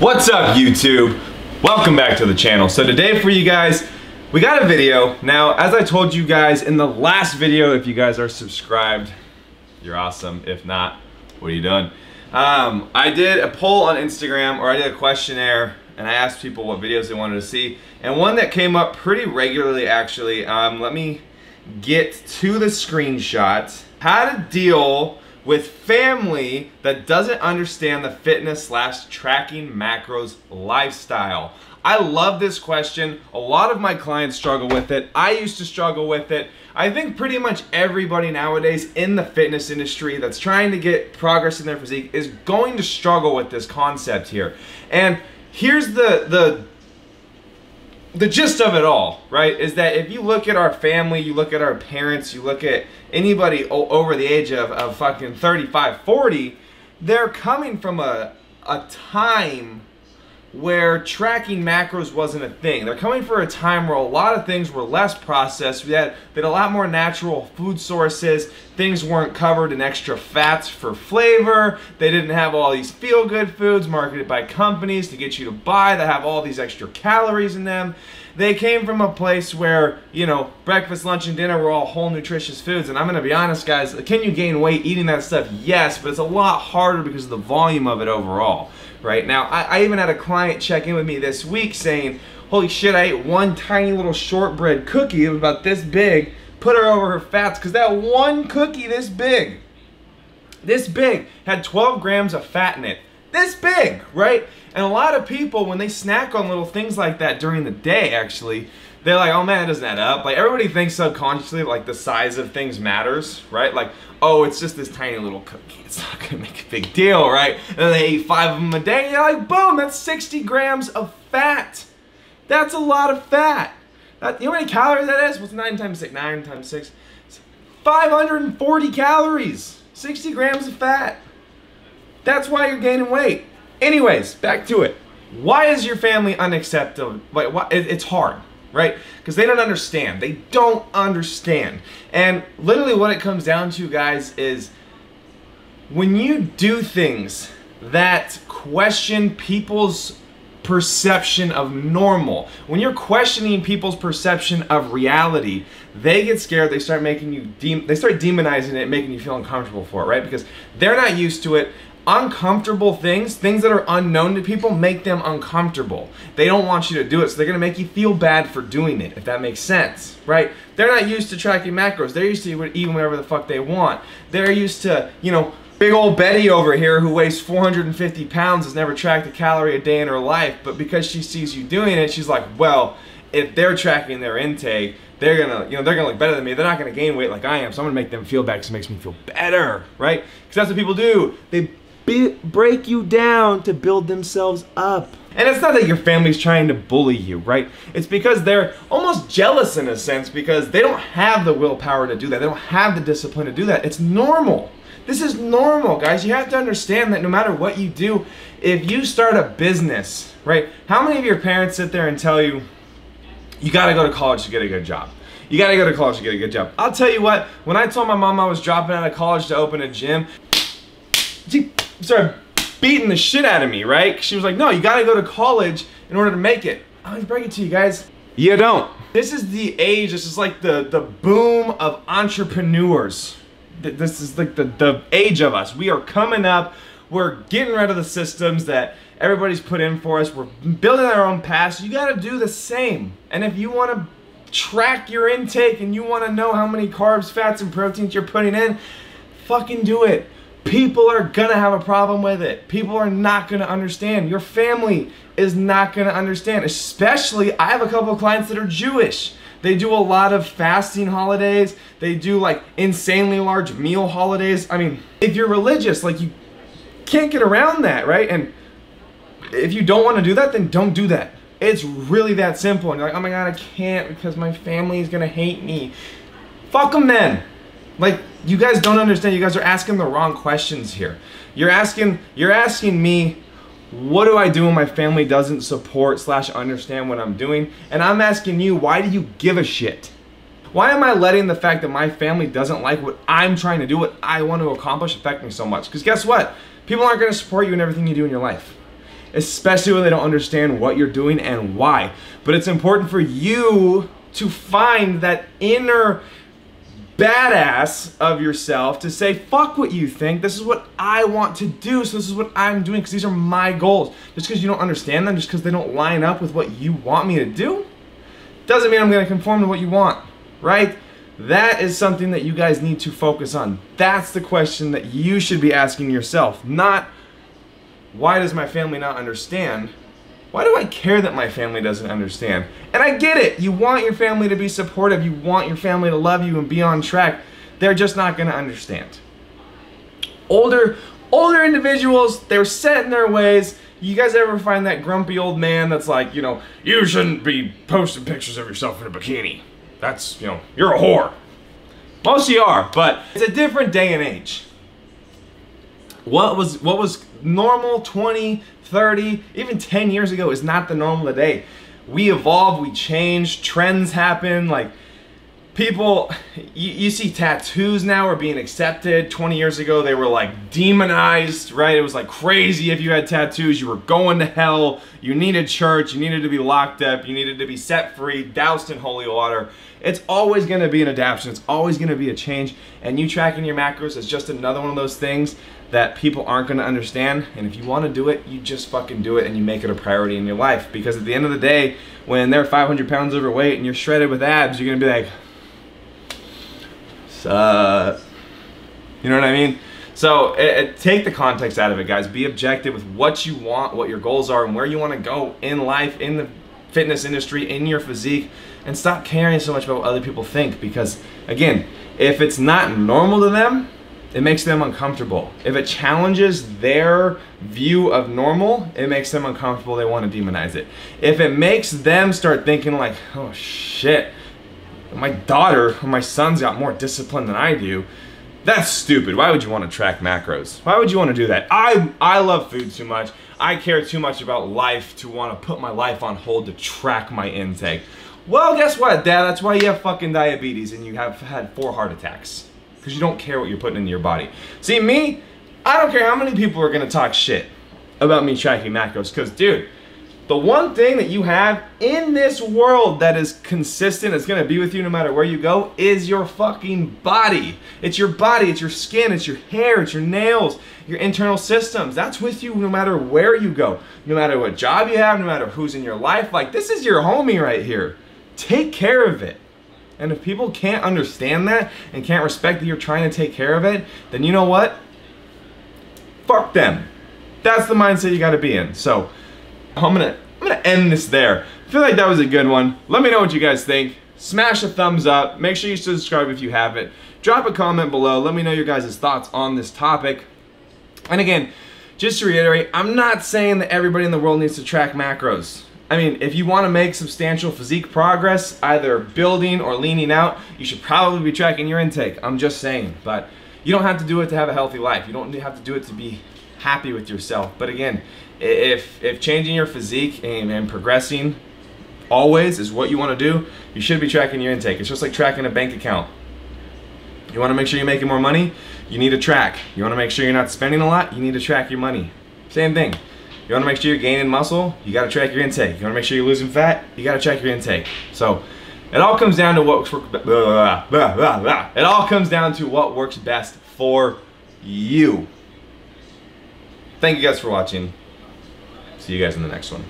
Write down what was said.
What's up, YouTube? Welcome back to the channel. So today for you guys, we got a video. Now, as I told you guys in the last video, if you guys are subscribed, you're awesome. If not, what are you doing? I did a poll on Instagram, or I did a questionnaire, and I asked people what videos they wanted to see. And one that came up pretty regularly, actually, let me get to the screenshot. How to deal with family that doesn't understand the fitness / tracking macros lifestyle. I love this question. A lot of my clients struggle with it. I used to struggle with it. I think pretty much everybody nowadays in the fitness industry that's trying to get progress in their physique is going to struggle with this concept here. And here's the gist of it all, right, is that if you look at our family, you look at our parents, you look at anybody over the age of fucking 35, 40, they're coming from a time where tracking macros wasn't a thing. They're coming for a time where a lot of things were less processed. We had a lot more natural food sources. Things weren't covered in extra fats for flavor. They didn't have all these feel-good foods marketed by companies to get you to buy that have all these extra calories in them. They came from a place where, you know, breakfast, lunch, and dinner were all whole nutritious foods. And I'm gonna be honest, guys, can you gain weight eating that stuff? Yes, but it's a lot harder because of the volume of it overall. Right now, I even had a client check in with me this week saying, holy shit, I ate one tiny little shortbread cookie. It was about this big, put her over her fats, because that one cookie this big, had 12 grams of fat in it. This big, right? And a lot of people, when they snack on little things like that during the day, actually, they're like, oh man, it doesn't add up. Like, everybody thinks subconsciously, like, the size of things matters, right? Like, oh, it's just this tiny little cookie. It's not gonna make a big deal, right? And then they eat 5 of them a day, and you're like, boom, that's 60 grams of fat. That's a lot of fat. You know how many calories that is? What's 9 times 6? 9 times 6? 540 calories. 60 grams of fat. That's why you're gaining weight. Anyways, back to it. Why is your family unacceptable? Like, it's hard, right? Because they don't understand. They don't understand. And literally what it comes down to, guys, is when you do things that question people's perception of normal, when you're questioning people's perception of reality, they get scared. They start making you they start demonizing it, making you feel uncomfortable for it, right? Because they're not used to it. Uncomfortable things that are unknown to people, make them uncomfortable. They don't want you to do it, so they're gonna make you feel bad for doing it, if that makes sense, right? They're not used to tracking macros. They're used to eating whatever the fuck they want. They're used to, you know, big old Betty over here who weighs 450 pounds has never tracked a calorie a day in her life, but because she sees you doing it, she's like, well, if they're tracking their intake, they're gonna look better than me. They're not gonna gain weight like I am, so I'm gonna make them feel bad because it makes me feel better, right? Because that's what people do. They break you down to build themselves up. And it's not that your family's trying to bully you, right? It's because they're almost jealous in a sense because they don't have the willpower to do that. They don't have the discipline to do that. It's normal. This is normal, guys. You have to understand that no matter what you do, if you start a business, right? How many of your parents sit there and tell you, you gotta go to college to get a good job? You gotta go to college to get a good job. I'll tell you what, when I told my mom I was dropping out of college to open a gym, she started beating the shit out of me, right? She was like, no, you gotta go to college in order to make it. I'm gonna break it to you guys. You don't. This is the age, this is like the boom of entrepreneurs. This is like the age of us. We are coming up, we're getting rid of the systems that everybody's put in for us. We're building our own paths. You gotta do the same. And if you wanna track your intake and you wanna know how many carbs, fats, and proteins you're putting in, fucking do it. People are gonna have a problem with it. People are not gonna understand. Your family is not gonna understand. Especially, I have a couple of clients that are Jewish. They do a lot of fasting holidays. They do like insanely large meal holidays. I mean, if you're religious, like, you can't get around that, right? And if you don't wanna do that, then don't do that. It's really that simple. And you're like, oh my God, I can't because my family is gonna hate me. Fuck them then. Like, you guys don't understand. You guys are asking the wrong questions here. You're asking me, what do I do when my family doesn't support / understand what I'm doing? And I'm asking you, why do you give a shit? Why am I letting the fact that my family doesn't like what I'm trying to do, what I want to accomplish, affect me so much? Because guess what? People aren't going to support you in everything you do in your life. especially when they don't understand what you're doing and why. But it's important for you to find that inner badass of yourself to say, fuck what you think, this is what I want to do, so this is what I'm doing because these are my goals. Just because you don't understand them, just because they don't line up with what you want me to do, doesn't mean I'm going to conform to what you want, right? That is something that you guys need to focus on. That's the question that you should be asking yourself, not why does my family not understand? Why do I care that my family doesn't understand? And I get it. You want your family to be supportive. You want your family to love you and be on track. They're just not going to understand. Older individuals, they're set in their ways. You guys ever find that grumpy old man that's like, you know, you shouldn't be posting pictures of yourself in a bikini. That's, you know, you're a whore. Most of you are, but it's a different day and age. What was normal 20, 30, even 10 years ago is not the normal today. We evolve, we change, trends happen, like people, you see tattoos now are being accepted. 20 years ago they were like demonized, right? It was like crazy if you had tattoos, you were going to hell, you needed church, you needed to be locked up, you needed to be set free, doused in holy water. It's always going to be an adaptation, it's always going to be a change, and you tracking your macros is just another one of those things that people aren't going to understand. And if you want to do it, you just fucking do it and you make it a priority in your life. Because at the end of the day, when they're 500 pounds overweight and you're shredded with abs, you're going to be like, sup? You know what I mean? So take the context out of it, guys. Be objective with what you want, what your goals are, and where you want to go in life, in the fitness industry, in your physique, and stop caring so much about what other people think. Because again, if it's not normal to them, it makes them uncomfortable. If it challenges their view of normal, it makes them uncomfortable, they want to demonize it. If it makes them start thinking like, oh shit, my daughter or my son's got more discipline than I do, that's stupid. Why would you want to track macros? Why would you want to do that? I love food too much. I care too much about life to want to put my life on hold to track my intake. Well, guess what, Dad? That's why you have fucking diabetes and you have had 4 heart attacks. Because you don't care what you're putting into your body. See, me, I don't care how many people are going to talk shit about me tracking macros. Because, dude, the one thing that you have in this world that is consistent, it's going to be with you no matter where you go, is your fucking body. It's your body, it's your skin, it's your hair, it's your nails, your internal systems. That's with you no matter where you go. No matter what job you have, no matter who's in your life. Like, this is your homie right here. Take care of it. And if people can't understand that and can't respect that you're trying to take care of it, then you know what? Fuck them. That's the mindset you gotta be in. So I'm gonna end this there. I feel like that was a good one. Let me know what you guys think. Smash a thumbs up. Make sure you subscribe if you haven't. Drop a comment below. Let me know your guys' thoughts on this topic. And again, just to reiterate, I'm not saying that everybody in the world needs to track macros. I mean, if you want to make substantial physique progress, either building or leaning out, you should probably be tracking your intake. I'm just saying. But you don't have to do it to have a healthy life. You don't have to do it to be happy with yourself. But again, if changing your physique and progressing always is what you want to do, you should be tracking your intake. It's just like tracking a bank account. You want to make sure you're making more money? You need to track. You want to make sure you're not spending a lot? You need to track your money. Same thing. You want to make sure you're gaining muscle? You got to track your intake. You want to make sure you're losing fat? You got to track your intake. So it all comes down to what it all comes down to what works best for you. Thank you guys for watching. See you guys in the next one.